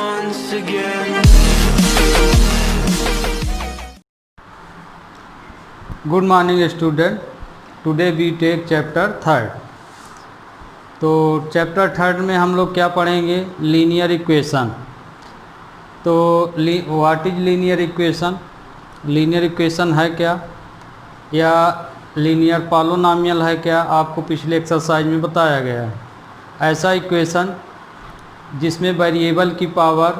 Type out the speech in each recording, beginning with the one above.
once again. Good morning student, today we take chapter third. तो chapter third में हम लोग क्या पढ़ेंगे? Linear equation. तो what is linear equation? Linear equation है क्या, या लीनियर पॉलिनोमियल है क्या, आपको पिछले एक्सरसाइज में बताया गया है। ऐसा इक्वेशन जिसमें वेरिएबल की पावर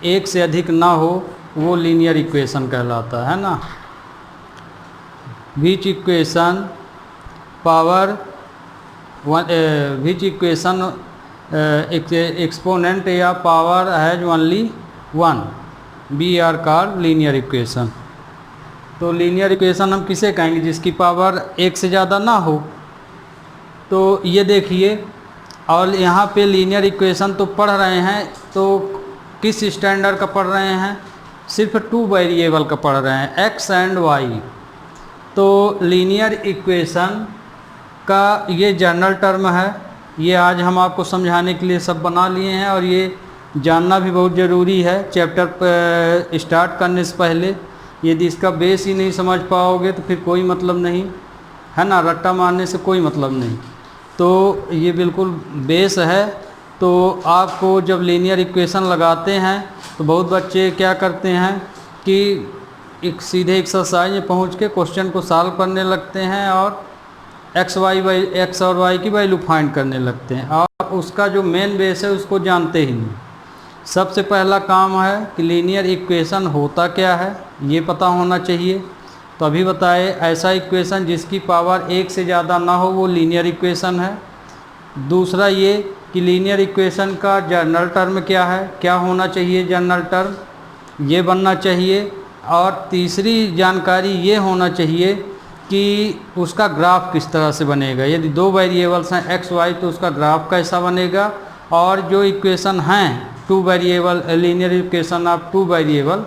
एक से अधिक ना हो वो लीनियर इक्वेशन कहलाता है ना। विच इक्वेशन एक्सपोनेंट या power has only one, be are called linear equation. तो लीनियर इक्वेशन हम किसे कहेंगे? जिसकी पावर एक से ज़्यादा ना हो। तो ये देखिए, और यहाँ पे लीनियर इक्वेशन तो पढ़ रहे हैं, तो किस स्टैंडर्ड का पढ़ रहे हैं? सिर्फ टू वेरिएबल का पढ़ रहे हैं, एक्स एंड वाई। तो लीनियर इक्वेशन का ये जनरल टर्म है। ये आज हम आपको समझाने के लिए सब बना लिए हैं, और ये जानना भी बहुत ज़रूरी है चैप्टर स्टार्ट करने से पहले। यदि इसका बेस ही नहीं समझ पाओगे तो फिर कोई मतलब नहीं है ना, रट्टा मारने से कोई मतलब नहीं। तो ये बिल्कुल बेस है। तो आपको जब लीनियर इक्वेशन लगाते हैं तो बहुत बच्चे क्या करते हैं कि एक सीधे एक्सरसाइज में पहुंच के क्वेश्चन को सॉल्व करने लगते हैं और एक्स और वाई की वैल्यू फाइंड करने लगते हैं, और उसका जो मेन बेस है उसको जानते ही नहीं। सबसे पहला काम है कि लीनियर इक्वेशन होता क्या है ये पता होना चाहिए। तो अभी बताए, ऐसा इक्वेशन जिसकी पावर एक से ज़्यादा ना हो वो लीनियर इक्वेशन है। दूसरा ये कि लीनियर इक्वेशन का जनरल टर्म क्या है, क्या होना चाहिए जनरल टर्म, ये बनना चाहिए। और तीसरी जानकारी ये होना चाहिए कि उसका ग्राफ किस तरह से बनेगा। यदि दो वेरिएबल्स हैं एक्स वाई तो उसका ग्राफ कैसा बनेगा, और जो इक्वेशन हैं two variable, linear equation of two variable,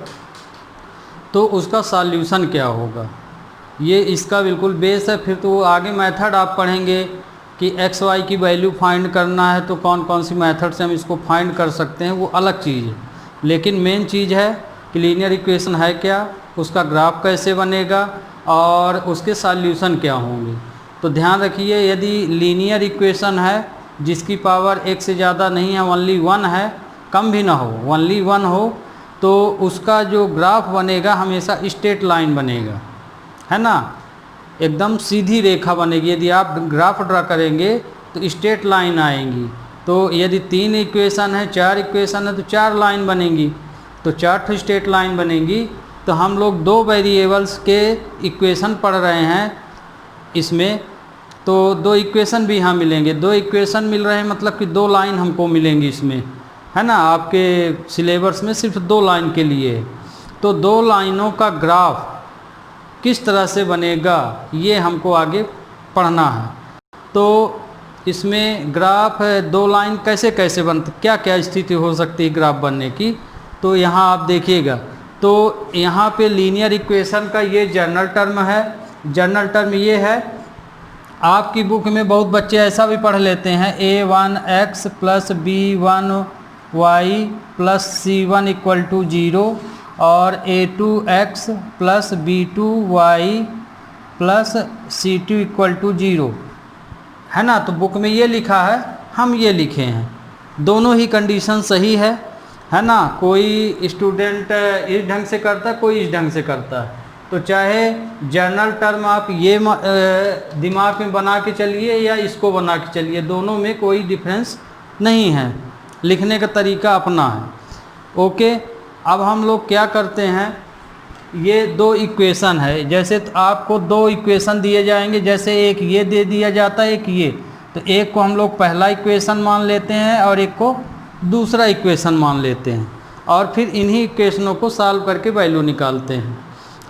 तो उसका सॉल्यूशन क्या होगा। ये इसका बिल्कुल बेस है। फिर तो आगे मेथड आप पढ़ेंगे कि एक्स वाई की वैल्यू फाइंड करना है तो कौन कौन सी मेथड से हम इसको फाइंड कर सकते हैं, वो अलग चीज़ है। लेकिन मेन चीज़ है कि लीनियर इक्वेशन है क्या, उसका ग्राफ कैसे बनेगा, और उसके सॉल्यूशन क्या होंगे। तो ध्यान रखिए, यदि लीनियर इक्वेशन है जिसकी पावर एक से ज़्यादा नहीं है, ओनली वन है, कम भी ना हो, ओनली वन हो, तो उसका जो ग्राफ बनेगा हमेशा स्ट्रेट लाइन बनेगा, है ना, एकदम सीधी रेखा बनेगी। यदि आप ग्राफ ड्रा करेंगे तो स्ट्रेट लाइन आएंगी। तो यदि तीन इक्वेशन है, चार इक्वेशन है, तो चार लाइन बनेंगी, तो चार स्ट्रेट लाइन बनेंगी। तो हम लोग दो वेरिएबल्स के इक्वेशन पढ़ रहे हैं इसमें, तो दो इक्वेशन भी यहाँ मिलेंगे। दो इक्वेशन मिल रहे हैं मतलब कि दो लाइन हमको मिलेंगी इसमें, है ना। आपके सिलेबस में सिर्फ दो लाइन के लिए, तो दो लाइनों का ग्राफ किस तरह से बनेगा ये हमको आगे पढ़ना है। तो इसमें ग्राफ दो लाइन कैसे कैसे बनते, क्या क्या स्थिति हो सकती है ग्राफ बनने की, तो यहाँ आप देखिएगा। तो यहाँ पे लीनियर इक्वेशन का ये जनरल टर्म है। जनरल टर्म ये है, आपकी बुक में बहुत बच्चे ऐसा भी पढ़ लेते हैं, a1x plus b1y plus c1 equal to 0 और a2x plus b2y plus c2 equal to 0, है ना। तो बुक में ये लिखा है, हम ये लिखे हैं। दोनों ही कंडीशन सही है ना। कोई स्टूडेंट इस ढंग से करता है, कोई इस ढंग से करता है। तो चाहे जनरल टर्म आप ये दिमाग में बना के चलिए या इसको बना के चलिए, दोनों में कोई डिफरेंस नहीं है, लिखने का तरीका अपना है। ओके, अब हम लोग क्या करते हैं, ये दो इक्वेशन है, जैसे तो आपको दो इक्वेशन दिए जाएंगे, जैसे एक ये दे दिया जाता है, एक ये, तो एक को हम लोग पहला इक्वेशन मान लेते हैं और एक को दूसरा इक्वेशन मान लेते हैं, और फिर इन्हीं इक्वेशनों को सॉल्व करके वैल्यू निकालते हैं,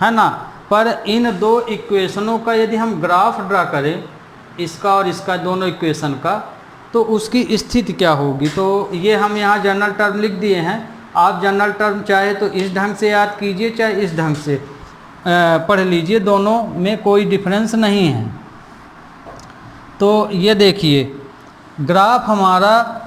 है ना। पर इन दो इक्वेशनों का यदि हम ग्राफ ड्रा करें, इसका और इसका, दोनों इक्वेशन का, तो उसकी स्थिति क्या होगी। तो ये हम यहाँ जनरल टर्म लिख दिए हैं। आप जनरल टर्म चाहे तो इस ढंग से याद कीजिए, चाहे इस ढंग से पढ़ लीजिए, दोनों में कोई डिफरेंस नहीं है। तो ये देखिए, ग्राफ हमारा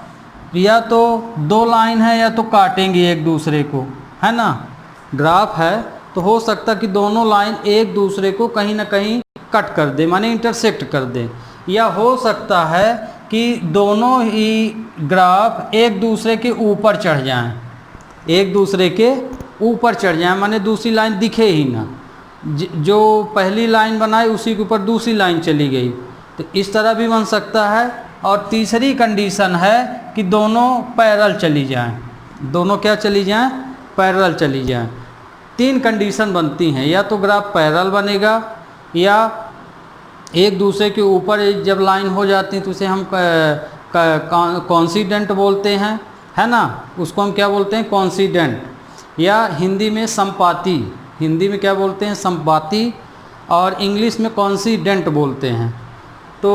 या तो दो लाइन है या तो काटेंगे एक दूसरे को, है ना। ग्राफ है तो हो सकता कि दोनों लाइन एक दूसरे को कहीं ना कहीं कट कर दे, माने इंटरसेक्ट कर दे, या हो सकता है कि दोनों ही ग्राफ एक दूसरे के ऊपर चढ़ जाएं, एक दूसरे के ऊपर चढ़ जाएं, माने दूसरी लाइन दिखे ही ना, जो पहली लाइन बनाई उसी के ऊपर दूसरी लाइन चली गई, तो इस तरह भी बन सकता है। और तीसरी कंडीशन है कि दोनों पैरेलल चली जाएं, दोनों क्या चली जाएं, पैरेलल चली जाएं। तीन कंडीशन बनती हैं, या तो ग्राफ पैरेलल बनेगा, या एक दूसरे के ऊपर जब लाइन हो जाती है तो उसे हम कॉन्सिडेंट बोलते हैं, है ना, उसको हम क्या बोलते हैं, कॉन्सिडेंट, या हिंदी में संपाती, हिंदी में क्या बोलते हैं, संपाती, और इंग्लिश में कॉन्सिडेंट बोलते हैं। तो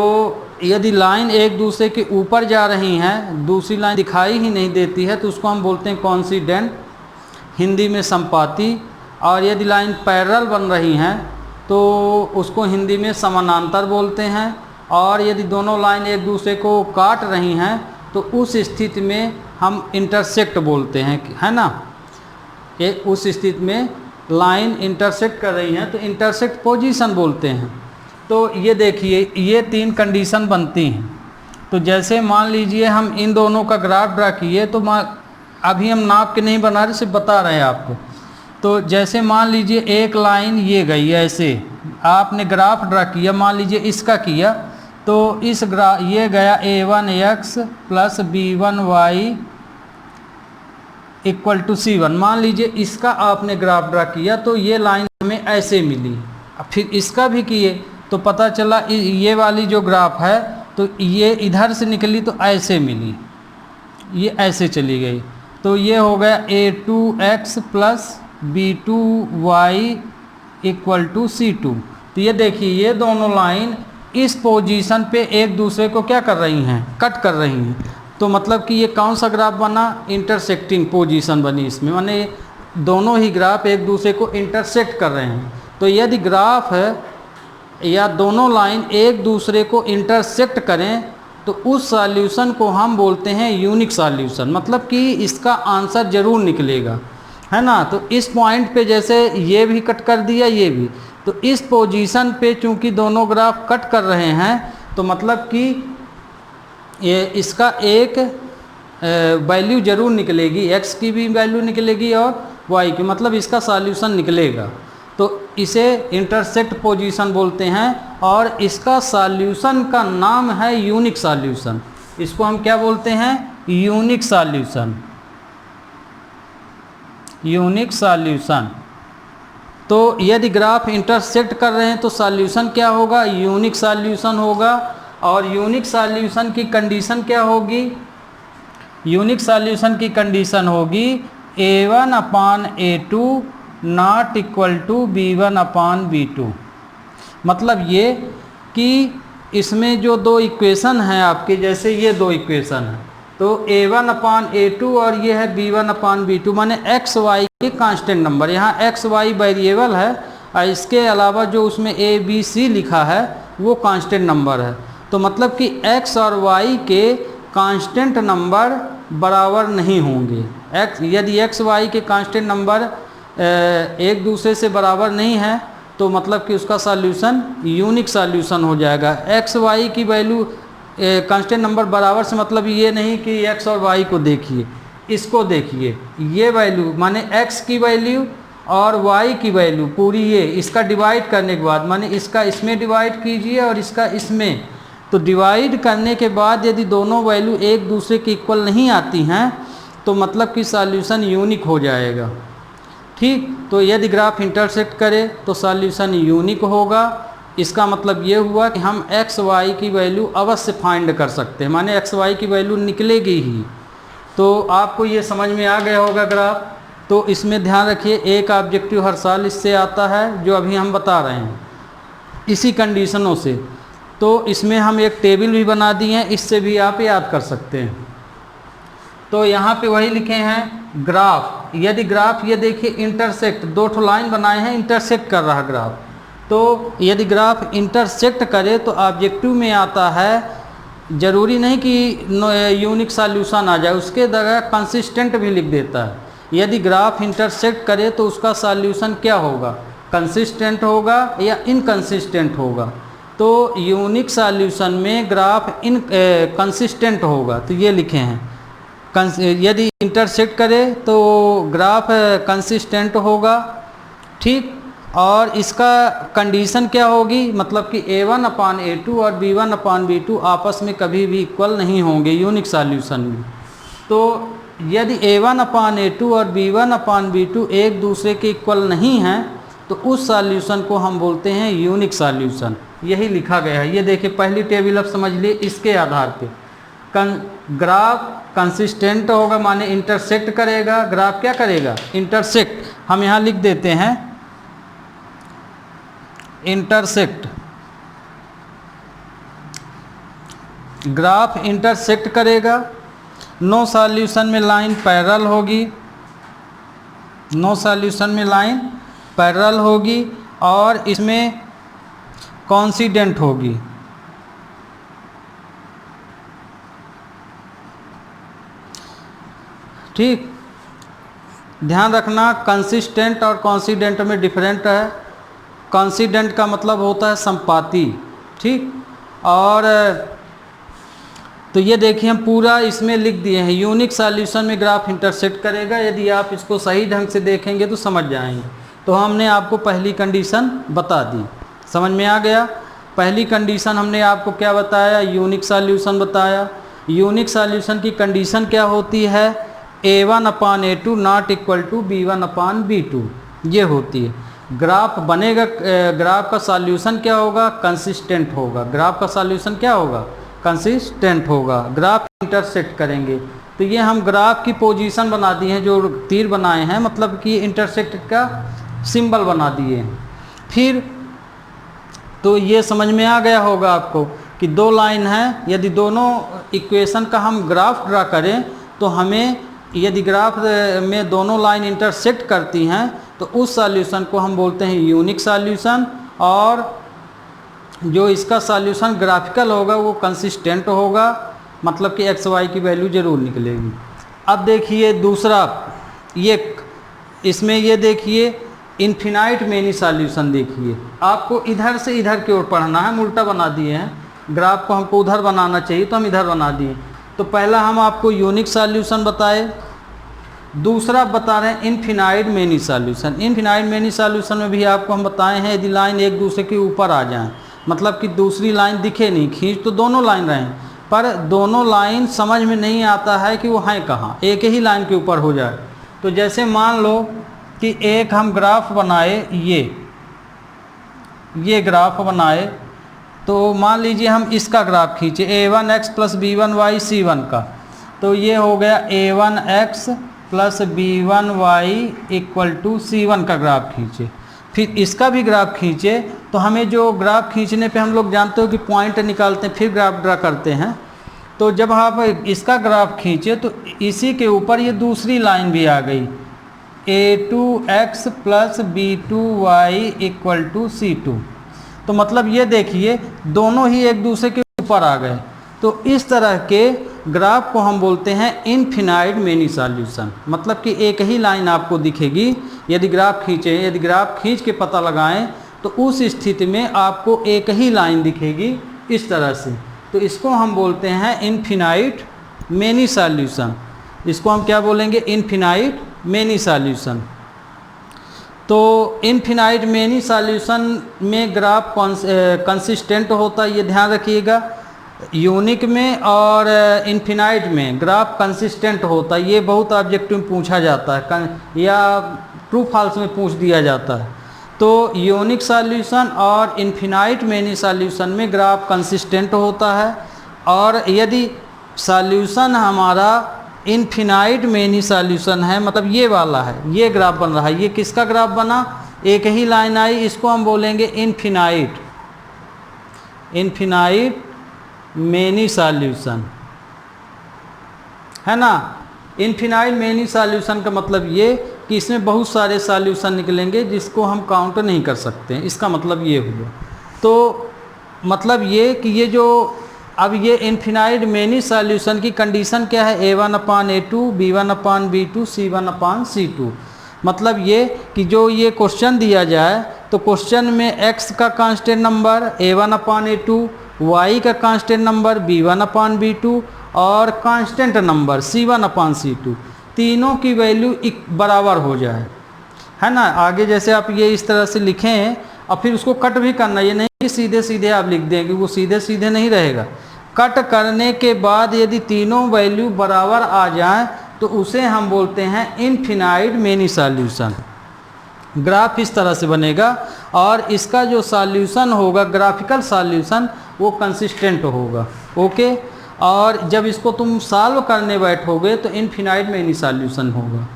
यदि लाइन एक दूसरे के ऊपर जा रही हैं, दूसरी लाइन दिखाई ही नहीं देती है, तो उसको हम बोलते हैं कॉन्सिडेंट, हिंदी में संपाती। और यदि लाइन पैरेलल बन रही हैं तो उसको हिंदी में समानांतर बोलते हैं। और यदि दोनों लाइन एक दूसरे को काट रही हैं तो उस स्थिति में हम इंटरसेक्ट बोलते हैं, है ना। उस स्थिति में लाइन इंटरसेक्ट कर रही हैं तो इंटरसेक्ट पोजीशन बोलते हैं। तो ये देखिए, ये तीन कंडीशन बनती हैं। तो जैसे मान लीजिए हम इन दोनों का ग्राफ ड्रा किए, तो अभी हम नाप के नहीं बना रहे, सिर्फ बता रहे हैं आपको। तो जैसे मान लीजिए एक लाइन ये गई ऐसे, आपने ग्राफ ड्रा किया, मान लीजिए इसका किया, तो इस ये गया a1x plus b1y equal to c1। मान लीजिए इसका आपने ग्राफ ड्रा किया तो ये लाइन हमें ऐसे मिली। फिर इसका भी किए तो पता चला ये वाली जो ग्राफ है तो ये इधर से निकली तो ऐसे मिली, ये ऐसे चली गई, तो ये हो गया a2x plus b2y equal to c2। तो ये देखिए, ये दोनों लाइन इस पोजीशन पे एक दूसरे को क्या कर रही हैं, कट कर रही हैं। तो मतलब कि ये कौन सा ग्राफ बना, इंटरसेक्टिंग पोजीशन बनी इसमें, माने दोनों ही ग्राफ एक दूसरे को इंटरसेक्ट कर रहे हैं। तो यदि ग्राफ है या दोनों लाइन एक दूसरे को इंटरसेक्ट करें तो उस सॉल्यूशन को हम बोलते हैं यूनिक सॉल्यूशन, मतलब कि इसका आंसर ज़रूर निकलेगा, है ना। तो इस पॉइंट पे जैसे ये भी कट कर दिया, ये भी, तो इस पोजीशन पे चूंकि दोनों ग्राफ कट कर रहे हैं तो मतलब कि ये इसका एक वैल्यू ज़रूर निकलेगी, x की भी वैल्यू निकलेगी और y की, मतलब इसका सॉल्यूशन निकलेगा। तो इसे इंटरसेक्ट पोजीशन बोलते हैं और इसका सॉल्यूशन का नाम है यूनिक सॉल्यूशन। इसको हम क्या बोलते हैं, यूनिक सॉल्यूशन, यूनिक सॉल्यूशन। तो यदि ग्राफ इंटरसेक्ट कर रहे हैं तो सॉल्यूशन क्या होगा, यूनिक सॉल्यूशन होगा। और यूनिक सॉल्यूशन की कंडीशन क्या होगी, यूनिक सॉल्यूशन की कंडीशन होगी a1 upon a2 not equal to b1 upon b2। मतलब ये कि इसमें जो दो इक्वेशन हैं आपके, जैसे ये दो इक्वेशन हैं, तो a1 अपान a2 और ये है b1 अपान b2, माने x y के कांस्टेंट नंबर। यहाँ x y वेरिएबल है और इसके अलावा जो उसमें a b c लिखा है वो कांस्टेंट नंबर है। तो मतलब कि x और y के कांस्टेंट नंबर बराबर नहीं होंगे। यदि x y के कांस्टेंट नंबर एक दूसरे से बराबर नहीं है तो मतलब कि उसका सॉल्यूशन यूनिक सॉल्यूशन हो जाएगा। x y की वैल्यू कांस्टेंट नंबर बराबर से मतलब ये नहीं कि x और y को देखिए, इसको देखिए, ये वैल्यू माने x की वैल्यू और y की वैल्यू पूरी, ये इसका डिवाइड करने के बाद, माने इसका इसमें डिवाइड कीजिए और इसका इसमें, तो डिवाइड करने के बाद यदि दोनों वैल्यू एक दूसरे के इक्वल नहीं आती हैं तो मतलब कि सॉल्यूशन यूनिक हो जाएगा। ठीक, तो यदि ग्राफ इंटरसेक्ट करे तो सॉल्यूशन यूनिक होगा। इसका मतलब ये हुआ कि हम x y की वैल्यू अवश्य फाइंड कर सकते हैं, माने x y की वैल्यू निकलेगी ही। तो आपको ये समझ में आ गया होगा ग्राफ। तो इसमें ध्यान रखिए, एक ऑब्जेक्टिव हर साल इससे आता है जो अभी हम बता रहे हैं इसी कंडीशनों से। तो इसमें हम एक टेबल भी बना दिए हैं, इससे भी आप याद कर सकते हैं। तो यहाँ पे वही लिखे हैं ग्राफ। यदि ग्राफ ये देखिए इंटरसेक्ट, दो ठो लाइन बनाए हैं, इंटरसेक्ट कर रहा ग्राफ। तो यदि ग्राफ इंटरसेक्ट करे तो ऑब्जेक्टिव में आता है ज़रूरी नहीं कि यूनिक सॉल्यूशन आ जाए, उसके जगह कंसिस्टेंट भी लिख देता है। यदि ग्राफ इंटरसेक्ट करे तो उसका सॉल्यूशन क्या होगा, कंसिस्टेंट होगा या इनकंसिस्टेंट होगा। तो यूनिक सॉल्यूशन में ग्राफ कंसिस्टेंट होगा, तो ये लिखे हैं। यदि इंटरसेक्ट करे तो ग्राफ कंसिस्टेंट होगा, ठीक। और इसका कंडीशन क्या होगी, मतलब कि a1/a2 और b1/b2 आपस में कभी भी इक्वल नहीं होंगे यूनिक सॉल्यूशन में। तो यदि a1/a2 और b1/b2 एक दूसरे के इक्वल नहीं हैं तो उस सॉल्यूशन को हम बोलते हैं यूनिक सॉल्यूशन। यही लिखा गया है। ये देखिए पहली टेबल अब समझ लिए, इसके आधार पे ग्राफ कंसिस्टेंट होगा, माने इंटरसेक्ट करेगा। ग्राफ क्या करेगा, इंटरसेक्ट। हम यहाँ लिख देते हैं इंटरसेक्ट। ग्राफ इंटरसेक्ट करेगा, नो सॉल्यूशन में लाइन पैरेलल होगी, नो सॉल्यूशन में लाइन पैरेलल होगी और इसमें कोइंसिडेंट होगी। ठीक, ध्यान रखना कंसिस्टेंट और कोइंसिडेंट में डिफरेंट है। कोइंसिडेंट का मतलब होता है संपाती, ठीक। और तो ये देखिए हम पूरा इसमें लिख दिए हैं, यूनिक सॉल्यूशन में ग्राफ इंटरसेक्ट करेगा। यदि आप इसको सही ढंग से देखेंगे तो समझ जाएंगे। तो हमने आपको पहली कंडीशन बता दी, समझ में आ गया। पहली कंडीशन हमने आपको क्या बताया, यूनिक सॉल्यूशन बताया। यूनिक सॉल्यूशन की कंडीशन क्या होती है, a1/a2 not equal to b1/b2, ये होती है। ग्राफ बनेगा, ग्राफ का सॉल्यूशन क्या होगा, कंसिस्टेंट होगा। ग्राफ का सॉल्यूशन क्या होगा, कंसिस्टेंट होगा। ग्राफ इंटरसेक्ट करेंगे तो ये हम ग्राफ की पोजीशन बना दिए हैं, जो तीर बनाए हैं, मतलब कि इंटरसेक्ट का सिंबल बना दिए हैं। फिर तो ये समझ में आ गया होगा आपको कि दो लाइन हैं, यदि दोनों इक्वेशन का हम ग्राफ ड्रा करें तो हमें, यदि ग्राफ में दोनों लाइन इंटरसेक्ट करती हैं तो उस सॉल्यूशन को हम बोलते हैं यूनिक सॉल्यूशन। और जो इसका सॉल्यूशन ग्राफिकल होगा वो कंसिस्टेंट होगा, मतलब कि एक्स वाई की वैल्यू ज़रूर निकलेगी। अब देखिए दूसरा, ये इसमें ये देखिए इन्फिनाइट मेनी सॉल्यूशन। देखिए आपको इधर से इधर की ओर पढ़ना है, हम उल्टा बना दिए हैं। ग्राफ को हमको उधर बनाना चाहिए तो हम इधर बना दिए। तो पहला हम आपको यूनिक सॉल्यूशन बताए, दूसरा बता रहे हैं infinite many solution. Infinite many solution में भी आपको हम बताए हैं, यदि लाइन एक दूसरे के ऊपर आ जाए, मतलब कि दूसरी लाइन दिखे नहीं, खींच तो दोनों लाइन रहें पर दोनों लाइन समझ में नहीं आता है कि वो हैं कहाँ, एक ही लाइन के ऊपर हो जाए। तो जैसे मान लो कि एक हम ग्राफ बनाए, ये ग्राफ बनाए, तो मान लीजिए हम इसका ग्राफ खींचे a1x + b1y c1 का। तो ये हो गया a1x + b1y = c1 का ग्राफ खींचे। फिर इसका भी ग्राफ खींचे तो हमें जो ग्राफ खींचने पे हम लोग जानते हो कि पॉइंट निकालते हैं, फिर ग्राफ ड्रा करते हैं। तो जब आप इसका ग्राफ खींचे तो इसी के ऊपर ये दूसरी लाइन भी आ गई, a2x + b2y = c2। तो मतलब ये देखिए दोनों ही एक दूसरे के ऊपर आ गए। तो इस तरह के ग्राफ को हम बोलते हैं इन्फिनाइट मेनी सॉल्यूशन, मतलब कि एक ही लाइन आपको दिखेगी। यदि ग्राफ खींचे, यदि ग्राफ खींच के पता लगाएं तो उस स्थिति में आपको एक ही लाइन दिखेगी इस तरह से। तो इसको हम बोलते हैं इन्फिनाइट मेनी सॉल्यूशन। इसको हम क्या बोलेंगे, इन्फिनाइट मेनी सॉल्यूशन। तो इन्फिनाइट मेनी सॉल्यूशन में ग्राफ कंसिस्टेंट होता है, ये ध्यान रखिएगा। यूनिक में और इन्फिनाइट में ग्राफ कंसिस्टेंट होता है। ये बहुत ऑब्जेक्टिव में पूछा जाता है या ट्रू फॉल्स में पूछ दिया जाता है। तो यूनिक सॉल्यूशन और इन्फिनाइट मेनी सॉल्यूशन में ग्राफ कंसिस्टेंट होता है। और यदि सॉल्यूशन हमारा इन्फिनाइट मेनी सॉल्यूशन है, मतलब ये वाला है, ये ग्राफ बन रहा है, ये किसका ग्राफ बना, एक ही लाइन आई, इसको हम बोलेंगे इन्फिनाइट मेनी सॉल्यूशन, है ना। इन्फिनाइट मेनी सॉल्यूशन का मतलब ये कि इसमें बहुत सारे सॉल्यूशन निकलेंगे जिसको हम काउंट नहीं कर सकते हैं, इसका मतलब ये हुआ। तो मतलब ये कि ये जो अब ये इन्फिनाइट मेनी सॉल्यूशन की कंडीशन क्या है, a1/a2 b1/b2 c1/c2। मतलब ये कि जो ये क्वेश्चन दिया जाए तो क्वेश्चन में x का कांस्टेंट नंबर a1/a2, y का कांस्टेंट नंबर b1/b2 और कांस्टेंट नंबर c1/c2, तीनों की वैल्यू बराबर हो जाए, है ना। आगे जैसे आप ये इस तरह से लिखें और फिर उसको कट भी करना, ये नहीं कि सीधे सीधे आप लिख दें, कि वो सीधे सीधे नहीं रहेगा। कट करने के बाद यदि तीनों वैल्यू बराबर आ जाएं तो उसे हम बोलते हैं इनफिनाइट मेनी सॉल्यूशन। ग्राफ इस तरह से बनेगा और इसका जो सॉल्यूशन होगा, ग्राफिकल सॉल्यूशन, वो कंसिस्टेंट होगा। ओके, और जब इसको तुम सॉल्व करने बैठोगे तो इनफिनाइट मेनी सॉल्यूशन होगा।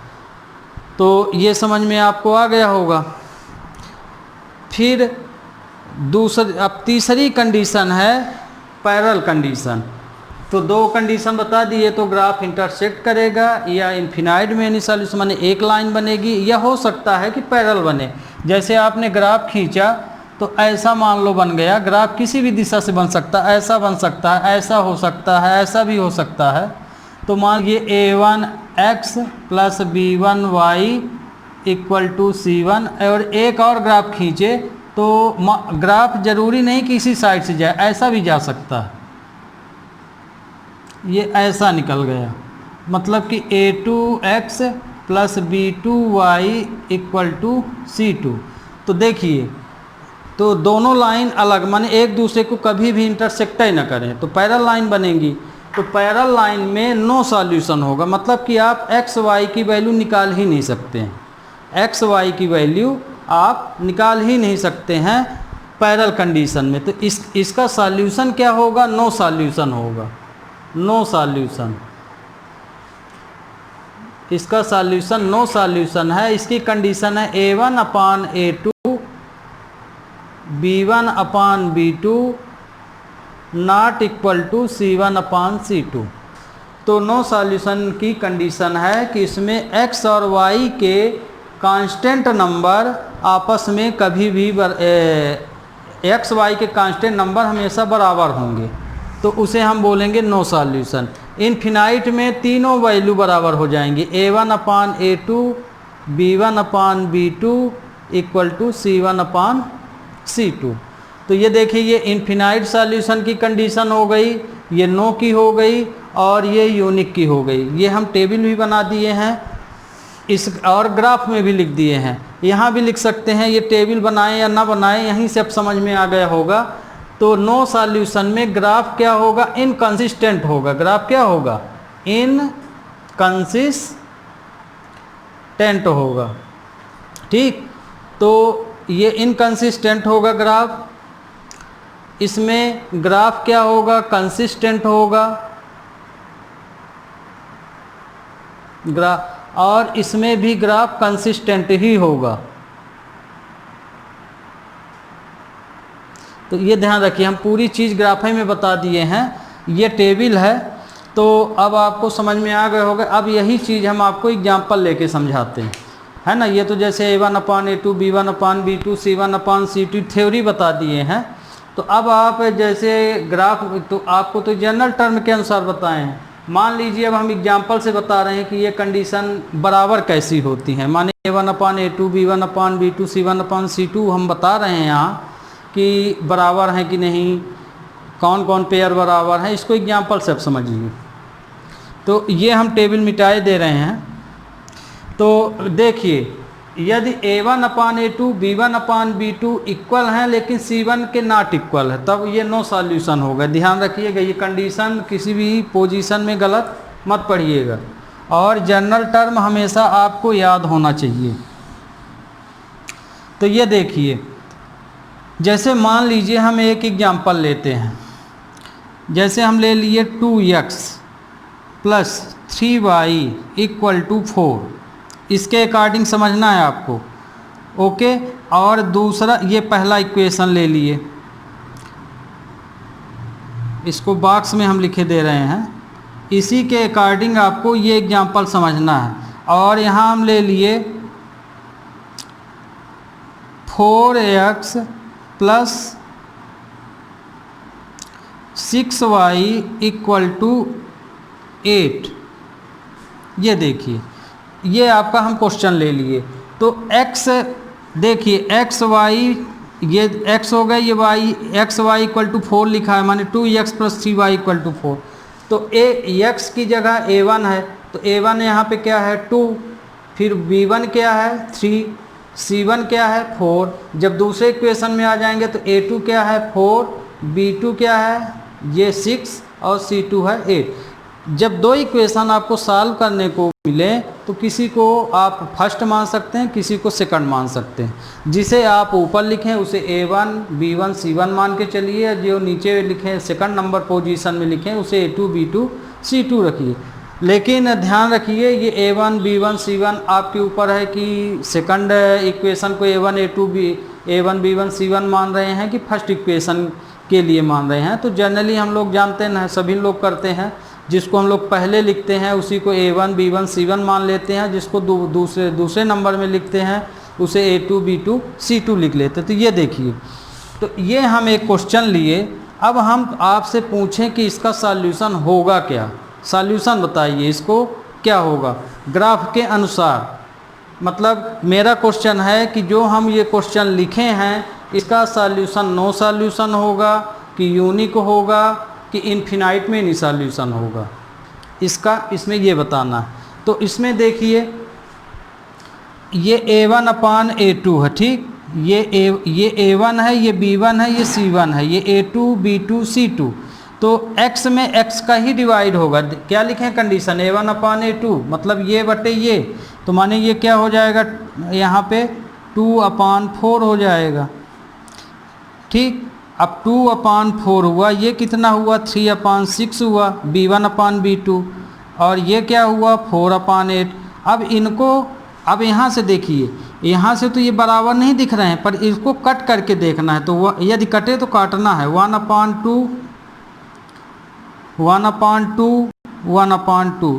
तो ये समझ में आपको आ गया होगा। फिर अब तीसरी कंडीशन है पैरेलल कंडीशन। तो दो कंडीशन बता दिए, तो ग्राफ इंटरसेक्ट करेगा या इनफिनाइट मेनी सॉल्यूशन माने एक लाइन बनेगी, या हो सकता है कि पैरेलल बने। जैसे आपने ग्राफ खींचा तो ऐसा मान लो बन गया, ग्राफ किसी भी दिशा से बन सकता है, ऐसा बन सकता है, ऐसा हो सकता है, ऐसा भी हो सकता है। तो मान लीजिए a1x + b1y = c1, और एक और ग्राफ खींचे तो ग्राफ जरूरी नहीं कि इसी साइड से जाए, ऐसा भी जा सकता है। ये ऐसा निकल गया, मतलब कि a2x + b2y = c2। तो देखिए, तो दोनों लाइन अलग, माने एक दूसरे को कभी भी इंटरसेक्ट ही ना करें, तो पैरेलल लाइन बनेगी। तो पैरेलल लाइन में नो सॉल्यूशन होगा, मतलब कि आप x y की वैल्यू निकाल ही नहीं सकते हैं, x y की वैल्यू आप निकाल ही नहीं सकते हैं पैरेलल कंडीशन में। तो इसका सॉल्यूशन क्या होगा, नो सॉल्यूशन होगा, नो सॉल्यूशन। इसका सॉल्यूशन नो सॉल्यूशन है। इसकी कंडीशन है a1/a2 b1/b2 ≠ c1/c2। तो नो सॉल्यूशन की कंडीशन है कि इसमें x और y के कांस्टेंट नंबर आपस में कभी भी x y के कांस्टेंट नंबर हमेशा बराबर होंगे, तो उसे हम बोलेंगे नो सॉल्यूशन। इनफिनाइट में तीनों वैल्यू बराबर हो जाएंगी, a1/a2 b1/b2 = c1/c2। तो ये देखिए, ये इनफिनाइट सॉल्यूशन की कंडीशन हो गई, ये नो की हो गई और ये यूनिक की हो गई। ये हम टेबल भी बना दिए हैं इस, और ग्राफ में भी लिख दिए हैं, यहाँ भी लिख सकते हैं। ये टेबल बनाएं या ना बनाएं, यहीं से अब समझ में आ गया होगा। तो नो सॉल्यूशन में ग्राफ क्या होगा, इनकंसिस्टेंट होगा। ग्राफ क्या होगा, इनकंसिस्टेंट होगा। ठीक, तो ये इनकंसिस्टेंट होगा ग्राफ। इसमें ग्राफ क्या होगा, कंसिस्टेंट होगा ग्राफ, और इसमें भी ग्राफ कंसिस्टेंट ही होगा। तो ये ध्यान रखिए, हम पूरी चीज़ ग्राफे में बता दिए हैं। ये टेबल है, तो अब आपको समझ में आ गया होगा। अब यही चीज़ हम आपको एग्जांपल लेके समझाते हैं, है ना। ये तो जैसे a1/a2 b1/b2 c1/c2 थ्योरी बता दिए हैं। तो अब आप जैसे ग्राफ, तो आपको तो जनरल टर्म के अनुसार बताए हैं। मान लीजिए अब हम एग्जांपल से बता रहे हैं कि ये कंडीशन बराबर कैसी होती हैं। माने a1/a2 b1/b2 c1/c2 हम बता रहे हैं यहाँ कि बराबर हैं कि नहीं, कौन कौन पेयर बराबर हैं, इसको एग्जांपल से आप समझिए। तो ये हम टेबल मिटाए दे रहे हैं। तो देखिए, यदि a1/a2 b1/b2 इक्वल हैं लेकिन c1 के नॉट इक्वल है, तब ये नो सॉल्यूशन होगा। ध्यान रखिएगा, ये कंडीशन किसी भी पोजीशन में गलत मत पढ़िएगा, और जनरल टर्म हमेशा आपको याद होना चाहिए। तो ये देखिए, जैसे मान लीजिए हम एक एग्जांपल लेते हैं। जैसे हम ले लिए 2x + 3y = 4, इसके अकॉर्डिंग समझना है आपको। ओके, और दूसरा ये पहला इक्वेशन ले लिए, इसको बॉक्स में हम लिखे दे रहे हैं, इसी के अकॉर्डिंग आपको ये एग्जांपल समझना है। और यहाँ हम ले लिए 4x + 6y इक्वल टू 8। ये देखिए, ये आपका हम क्वेश्चन ले लिए। तो x देखिए एक्स वाई, ये x हो गया, ये y, X Y equal to 4 लिखा है, माने 2x plus 3y equal to 4। तो x की जगह a1 है, तो a1 यहाँ पे क्या है 2, फिर b1 क्या है 3, c1 क्या है 4। जब दूसरे इक्वेशन में आ जाएंगे तो a2 क्या है 4, b2 क्या है ये 6 और c2 है 8। जब दो इक्वेशन आपको सॉल्व करने को मिले तो किसी को आप फर्स्ट मान सकते हैं, किसी को सेकंड मान सकते हैं। जिसे आप ऊपर लिखें उसे a1 b1 c1 मान के चलिए, जो नीचे लिखें सेकंड नंबर पोजीशन में लिखें उसे a2 b2 c2 रखिए। लेकिन ध्यान रखिए ये a1 b1 c1 आपके ऊपर है कि सेकंड इक्वेशन को a1 b1 c1 मान रहे हैं कि फर्स्ट इक्वेशन के लिए मान रहे हैं। तो जनरली हम लोग जानते हैं, सभी लोग करते हैं, जिसको हम लोग पहले लिखते हैं उसी को a1 b1 c1 मान लेते हैं, जिसको दूसरे नंबर में लिखते हैं उसे a2 b2 c2 लिख लेते हैं। तो ये देखिए, तो ये हम एक क्वेश्चन लिए। अब हम आपसे पूछें कि इसका सॉल्यूशन होगा क्या, सॉल्यूशन बताइए इसको क्या होगा ग्राफ के अनुसार। मतलब मेरा क्वेश्चन है कि जो हम ये क्वेश्चन लिखे हैं इसका सॉल्यूशन नो सॉल्यूशन होगा कि यूनिक होगा कि इन्फिनाइट में नहीं सॉल्यूशन होगा, इसमें ये बताना है। तो इसमें देखिए ये a1 अपान a2 है, ठीक, ये a1 है, ये b1 है, ये c1 है, ये a2 b2 c2। तो x में x का ही डिवाइड होगा। क्या लिखें कंडीशन a1 अपान a2, मतलब ये बटे ये, तो माने ये क्या हो जाएगा यहाँ पे 2/4 हो जाएगा, ठीक। अब 2/4 हुआ, ये कितना हुआ 3/6 हुआ b1 अपान b2, और ये क्या हुआ 4/8। अब इनको, अब यहाँ से देखिए, यहाँ से तो ये बराबर नहीं दिख रहे हैं पर इसको कट करके देखना है। तो यदि कटे तो काटना है 1/2 1/2।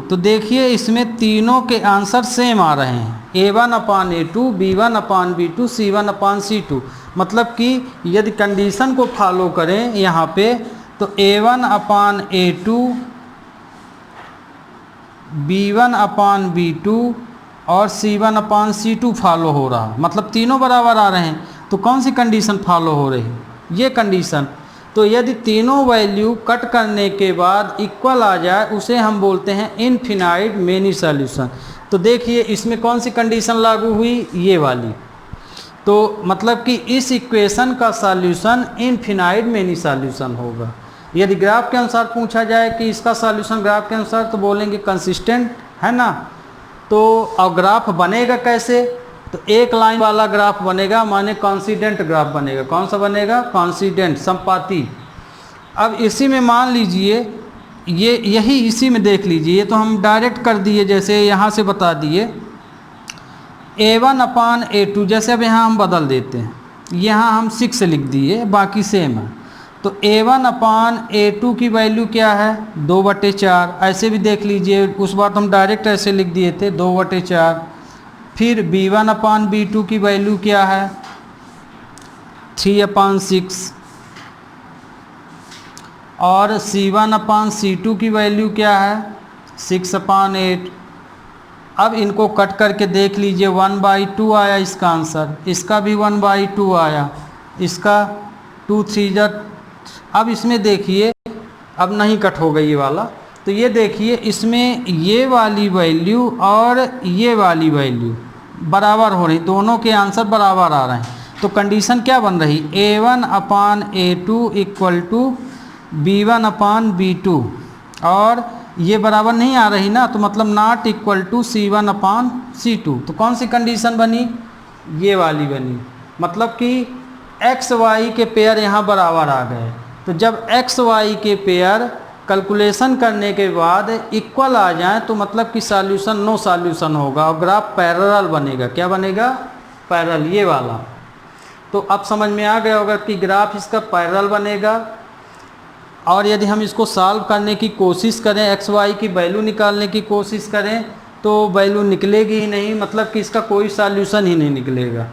तो देखिए इसमें तीनों के आंसर सेम आ रहे हैं, a1 upon a2 b1 upon b2 c1 अपान c2। मतलब कि यदि कंडीशन को फॉलो करें यहाँ पे तो a1 upon a2 b1 upon b2 और c1 अपान c2 फॉलो हो रहा, मतलब तीनों बराबर आ रहे हैं। तो कौन सी कंडीशन फॉलो हो रही, ये कंडीशन। तो यदि तीनों वैल्यू कट करने के बाद इक्वल आ जाए उसे हम बोलते हैं इनफिनाइट मेनी सॉल्यूशन। तो देखिए इसमें कौन सी कंडीशन लागू हुई, ये वाली। तो मतलब कि इस इक्वेशन का सॉल्यूशन इनफिनाइट मेनी सॉल्यूशन होगा। यदि ग्राफ के अनुसार पूछा जाए कि इसका सॉल्यूशन ग्राफ के अनुसार, तो बोलेंगे कंसिस्टेंट, है ना। तो अब ग्राफ बनेगा कैसे, तो एक लाइन वाला ग्राफ बनेगा, माने कॉन्सिडेंट ग्राफ बनेगा। कौन सा बनेगा, कॉन्सिडेंट, समपाती। अब इसी में मान लीजिए यही इसी में देख लीजिए, ये तो हम डायरेक्ट कर दिए, जैसे यहाँ से बता दिए a1 अपान a2, जैसे अब यहाँ हम बदल देते हैं, यहाँ हम 6 लिख दिए, बाकी सेम है। तो a1 अपान a2 की वैल्यू क्या है 2/4, ऐसे भी देख लीजिए, उस बार तो हम डायरेक्ट ऐसे लिख दिए थे 2/4। फिर b1 अपान b2 की वैल्यू क्या है 3/6, और c1 अपान c2 की वैल्यू क्या है 6/8। अब इनको कट करके देख लीजिए 1/2 आया इसका आंसर, इसका भी 1/2 आया, इसका 2 3 अब इसमें देखिए अब नहीं कट हो गई ये वाला। तो ये देखिए इसमें ये वाली वैल्यू और ये वाली वैल्यू बराबर हो रही, दोनों के आंसर बराबर आ रहे हैं। तो कंडीशन क्या बन रही, a1 upon a2 equal to b1 upon b2, और ये बराबर नहीं आ रही ना, तो मतलब not equal to c1 upon c2। तो कौन सी कंडीशन बनी, ये वाली बनी। मतलब कि एक्स वाई के पेयर यहाँ बराबर आ गए। तो जब एक्स वाई के पेयर कैलकुलेशन करने के बाद इक्वल आ जाए तो मतलब कि सॉल्यूशन नो सॉल्यूशन होगा और ग्राफ पैरेलल बनेगा। क्या बनेगा, पैरेलल, ये वाला। तो अब समझ में आ गया होगा कि ग्राफ इसका पैरेलल बनेगा। और यदि हम इसको सॉल्व करने की कोशिश करें, एक्स वाई की वैल्यू निकालने की कोशिश करें तो वैल्यू निकलेगी ही नहीं, मतलब कि इसका कोई सॉल्यूशन ही नहीं निकलेगा।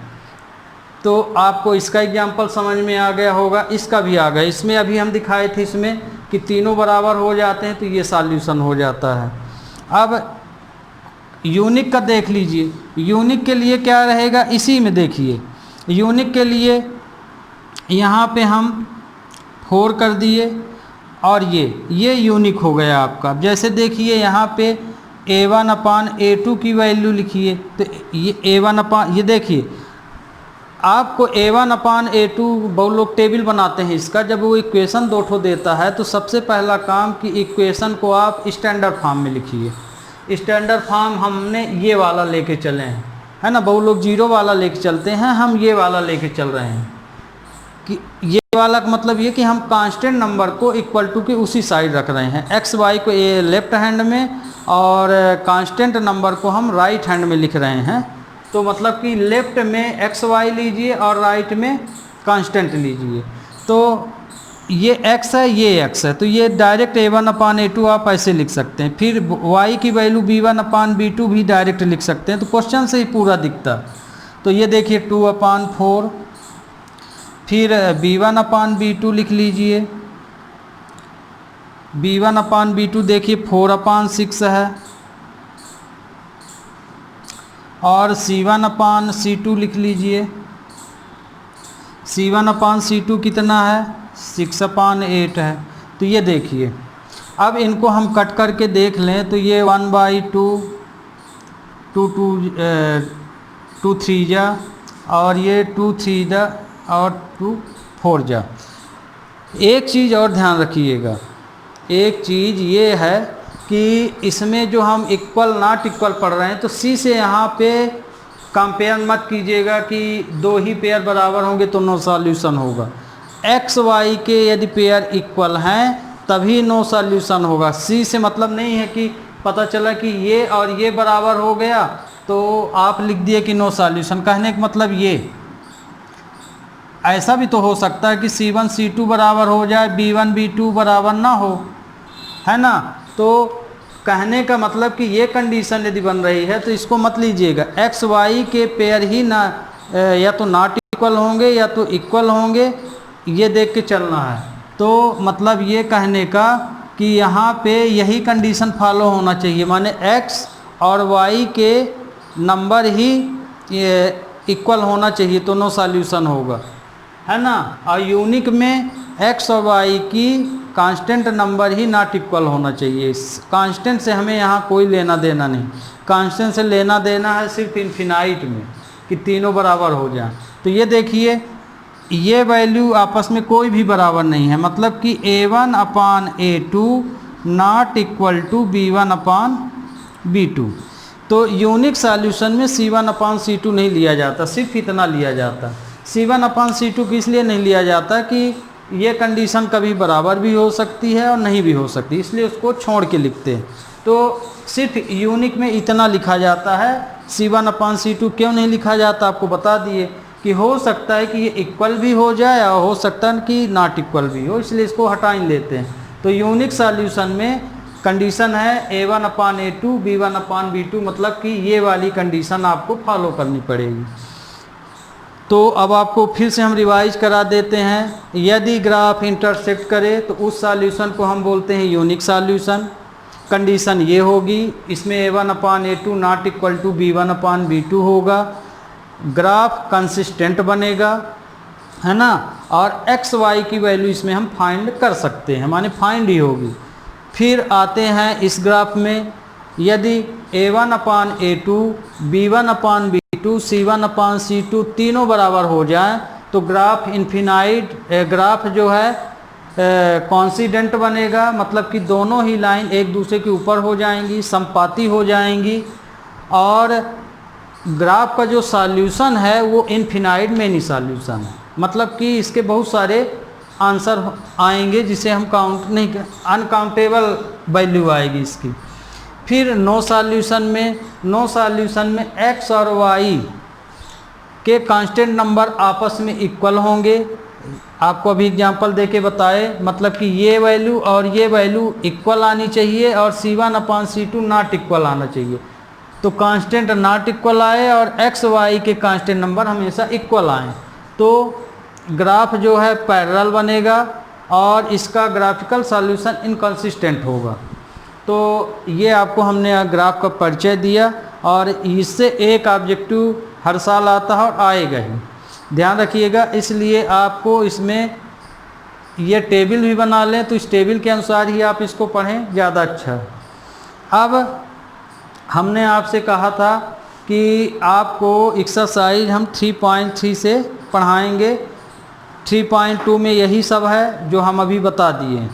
तो आपको इसका एग्जाम्पल समझ में आ गया होगा, इसका भी आ गया। इसमें अभी हम दिखाए थे इसमें कि तीनों बराबर हो जाते हैं तो ये सॉल्यूशन हो जाता है। अब यूनिक का देख लीजिए, यूनिक के लिए क्या रहेगा, इसी में देखिए यूनिक के लिए यहाँ पे हम 4 कर दिए और ये यूनिक हो गया आपका। जैसे देखिए यहाँ पे A1/A2 की वैल्यू लिखिए, तो ये A1 ये देखिए आपको A1/A2 बहुत लोग टेबल बनाते हैं इसका, जब वो इक्वेशन 2 ठो देता है तो सबसे पहला काम कि इक्वेशन को आप स्टैंडर्ड फॉर्म में लिखिए। स्टैंडर्ड फॉर्म हमने ये वाला लेके चले हैं, है ना, बहुत लोग 0 वाला लेके चलते हैं, हम ये वाला लेके चल रहे हैं कि ये वाला का मतलब ये कि हम कांस्टेंट नंबर को इक्वल टू के उसी साइड रख रहे हैं, एक्स वाई को ये लेफ्ट हैंड में और कांस्टेंट नंबर को हम राइट हैंड में लिख रहे हैं। तो मतलब कि लेफ्ट में एक्स वाई लीजिए और राइट में कांस्टेंट लीजिए। तो ये x है, ये x है, तो ये डायरेक्ट A1/A2 आप ऐसे लिख सकते हैं। फिर y की वैल्यू B1/B2 भी डायरेक्ट लिख सकते हैं, तो क्वेश्चन से ही पूरा दिखता। तो ये देखिए 2/4, फिर B1/B2 लिख लीजिए, B1/B2 देखिए 4/6 है, और C1/C2 लिख लीजिए, C1/C2 कितना है, 6/8 है। तो ये देखिए अब इनको हम कट करके देख लें तो ये 1/2 2 3 जा और ये 2 3 जा और 2 4 जा। एक चीज़ और ध्यान रखिएगा, एक चीज़ ये है कि इसमें जो हम इक्वल नॉट इक्वल पढ़ रहे हैं तो सी से यहाँ पे कंपेयर मत कीजिएगा कि 2 ही पेयर बराबर होंगे तो नो सॉल्यूशन होगा। एक्स वाई के यदि पेयर इक्वल हैं तभी नो सॉल्यूशन होगा। सी से मतलब नहीं है कि पता चला कि ये और ये बराबर हो गया तो आप लिख दिए कि नो सॉल्यूशन। कहने का मतलब ये, ऐसा भी तो हो सकता है कि C1 C2 बराबर हो जाए, B1 B2 बराबर ना हो, है ना। तो कहने का मतलब कि ये कंडीशन यदि बन रही है तो इसको मत लीजिएगा। एक्स वाई के पेयर ही ना या तो नॉट इक्वल होंगे या तो इक्वल होंगे, ये देख के चलना है। तो मतलब ये कहने का कि यहाँ पे यही कंडीशन फॉलो होना चाहिए, माने एक्स और वाई के नंबर ही इक्वल होना चाहिए तो नो सॉल्यूशन होगा, है ना। और यूनिक में एक्स और वाई की constant number he not equal होना चाहिए। कांस्टेंट से हमें यहाँ कोई लेना देना नहीं, कांस्टेंट से लेना देना है सिर्फ इन्फिनाइट में कि तीनों बराबर हो जाएं। तो ये देखिए ये वैल्यू आपस में कोई भी बराबर नहीं है, मतलब कि A1/A2 not equal to B1/B2। तो यूनिक सॉल्यूशन में C1/C2 नहीं लिया जाता, सिर्फ इतना लिया जाता। C1/C2 किस लिए नहीं लिया जाता कि ये कंडीशन कभी बराबर भी हो सकती है और नहीं भी हो सकती, इसलिए उसको छोड़ के लिखते हैं। तो सिर्फ यूनिक में इतना लिखा जाता है। C1/C2 क्यों नहीं लिखा जाता आपको बता दिए कि हो सकता है कि ये इक्वल भी हो जाए और हो सकता है कि नॉट इक्वल भी हो, इसलिए इसको हटा ही लेते हैं। तो यूनिक सॉल्यूशन में कंडीशन है A1/A2 B1/B2, मतलब कि ये वाली कंडीशन आपको फॉलो करनी पड़ेगी। तो अब आपको फिर से हम रिवाइज करा देते हैं। यदि ग्राफ इंटरसेक्ट करे तो उस सॉल्यूशन को हम बोलते हैं यूनिक सॉल्यूशन। कंडीशन ये होगी, इसमें A1/A2 not equal to B1/B2 होगा, ग्राफ कंसिस्टेंट बनेगा, है ना, और एक्स वाई की वैल्यू इसमें हम फाइंड कर सकते हैं, माने फाइंड ही होगी। फिर आते हैं इस ग्राफ में, यदि A1/A2 B1/B2 C1/C2 तीनों बराबर हो जाएं तो ग्राफ इन्फिनाइट ग्राफ जो है कॉन्सिडेंट बनेगा, मतलब कि दोनों ही लाइन एक दूसरे के ऊपर हो जाएंगी, समपाती हो जाएंगी, और ग्राफ का जो सॉल्यूशन है वो इन्फिनाइट मेनी सॉल्यूशन है, मतलब कि इसके बहुत सारे आंसर आएंगे जिसे हम काउंट नहीं कर, अनकाउंटेबल वैल्यू आएगी इसकी। फिर नो सॉल्यूशन में एक्स और वाई के कांस्टेंट नंबर आपस में इक्वल होंगे। आपको अभी एग्जांपल देके बताए, मतलब कि ये वैल्यू और ये वैल्यू इक्वल आनी चाहिए और C1/C2 नॉट इक्वल आना चाहिए। तो कांस्टेंट नॉट इक्वल आए और एक्स वाई के कांस्टेंट नंबर हमेशा इक्वल आए। तो ग्राफ जो है पैरेलल बनेगा और इसका ग्राफिकल सॉल्यूशन इनकंसिस्टेंट होगा। तो ये आपको हमने ग्राफ का परिचय दिया और इससे एक ऑब्जेक्टिव हर साल आता है और आएगा ही, ध्यान रखिएगा। इसलिए आपको इसमें ये टेबल भी बना लें, तो इस टेबल के अनुसार ही आप इसको पढ़ें, ज़्यादा अच्छा है। अब हमने आपसे कहा था कि आपको एक्सरसाइज हम 3.3 से पढ़ाएंगे। 3.2 में यही सब है जो हम अभी बता दिए हैं।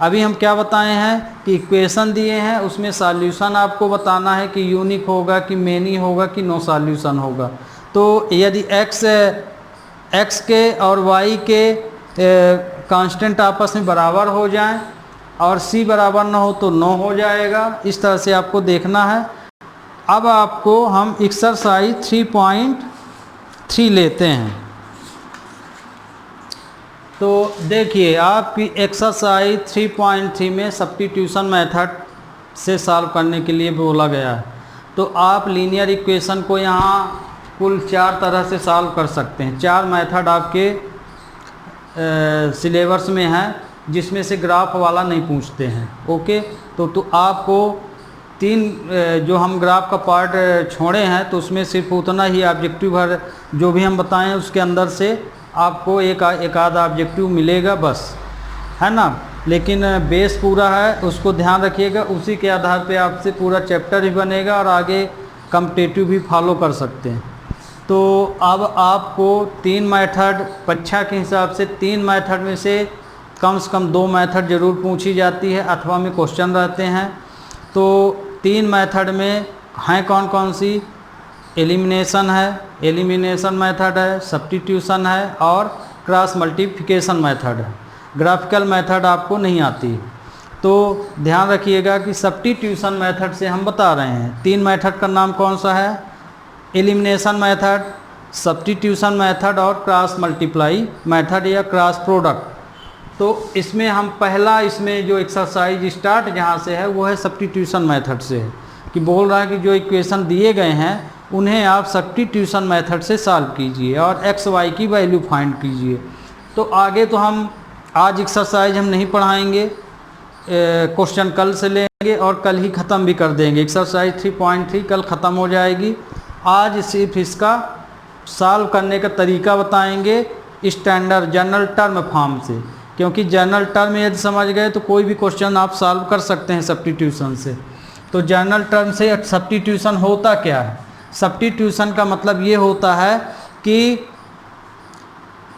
अभी हम क्या बताए हैं कि इक्वेशन दिए हैं, उसमें सॉल्यूशन आपको बताना है कि यूनिक होगा कि मेनी होगा कि नो सॉल्यूशन होगा। तो यदि x के और y के कांस्टेंट आपस में बराबर हो जाएं और c बराबर ना हो तो नो हो जाएगा। इस तरह से आपको देखना है। अब आपको हम एक्सरसाइज 3.3 लेते हैं। तो देखिए, आपकी एक्सरसाइज 3.3 में सब्स्टिट्यूशन मेथड से सॉल्व करने के लिए बोला गया है। तो आप लीनियर इक्वेशन को यहाँ कुल 4 तरह से सॉल्व कर सकते हैं। 4 मेथड आपके सिलेबस में है, जिसमें से ग्राफ वाला नहीं पूछते हैं। ओके, तो आपको 3 जो हम ग्राफ का पार्ट छोड़े हैं, तो उसमें सिर्फ उतना ही ऑब्जेक्टिव हर जो भी हम बताएं उसके अंदर से आपको एक आध ऑब्जेक्टिव मिलेगा बस, है ना। लेकिन बेस पूरा है, उसको ध्यान रखिएगा। उसी के आधार पे आपसे पूरा चैप्टर ही बनेगा और आगे कॉम्पिटिटिव भी फॉलो कर सकते हैं। तो अब आपको 3 मेथड, परीक्षा के हिसाब से 3 मेथड में से कम 2 मेथड ज़रूर पूछी जाती है अथवा में क्वेश्चन रहते हैं। तो 3 मेथड में हैं कौन कौन सी? एलिमिनेशन है, एलिमिनेशन मेथड है, सब्स्टिट्यूशन है और क्रॉस मल्टीप्लिकेशन मेथड है। ग्राफिकल मेथड आपको नहीं आती। तो ध्यान रखिएगा कि सब्स्टिट्यूशन मेथड से हम बता रहे हैं। 3 मेथड का नाम कौन सा है? एलिमिनेशन मेथड, सब्स्टिट्यूशन मेथड और क्रॉस मल्टीप्लाई मेथड या क्रॉस प्रोडक्ट। तो इसमें हम पहला, इसमें जो एक्सरसाइज स्टार्ट जहाँ से है वो है सब्स्टिट्यूशन मेथड से है, कि बोल रहा है कि जो इक्वेशन दिए गए हैं उन्हें आप सब्स्टिट्यूशन मेथड से सॉल्व कीजिए और एक्स वाई की वैल्यू फाइंड कीजिए। तो आगे तो हम आज एक्सरसाइज हम नहीं पढ़ाएंगे, क्वेश्चन कल से लेंगे और कल ही ख़त्म भी कर देंगे। एक्सरसाइज 3.3 कल ख़त्म हो जाएगी। आज सिर्फ इसका सॉल्व करने का तरीका बताएंगे स्टैंडर्ड जनरल टर्म फॉर्म से, क्योंकि जनरल टर्म यदि समझ गए तो कोई भी क्वेश्चन आप सॉल्व कर सकते हैं सब्स्टिट्यूशन से। तो जनरल टर्म से सब्स्टिट्यूशन होता क्या है? सब्स्टिट्यूशन का मतलब ये होता है कि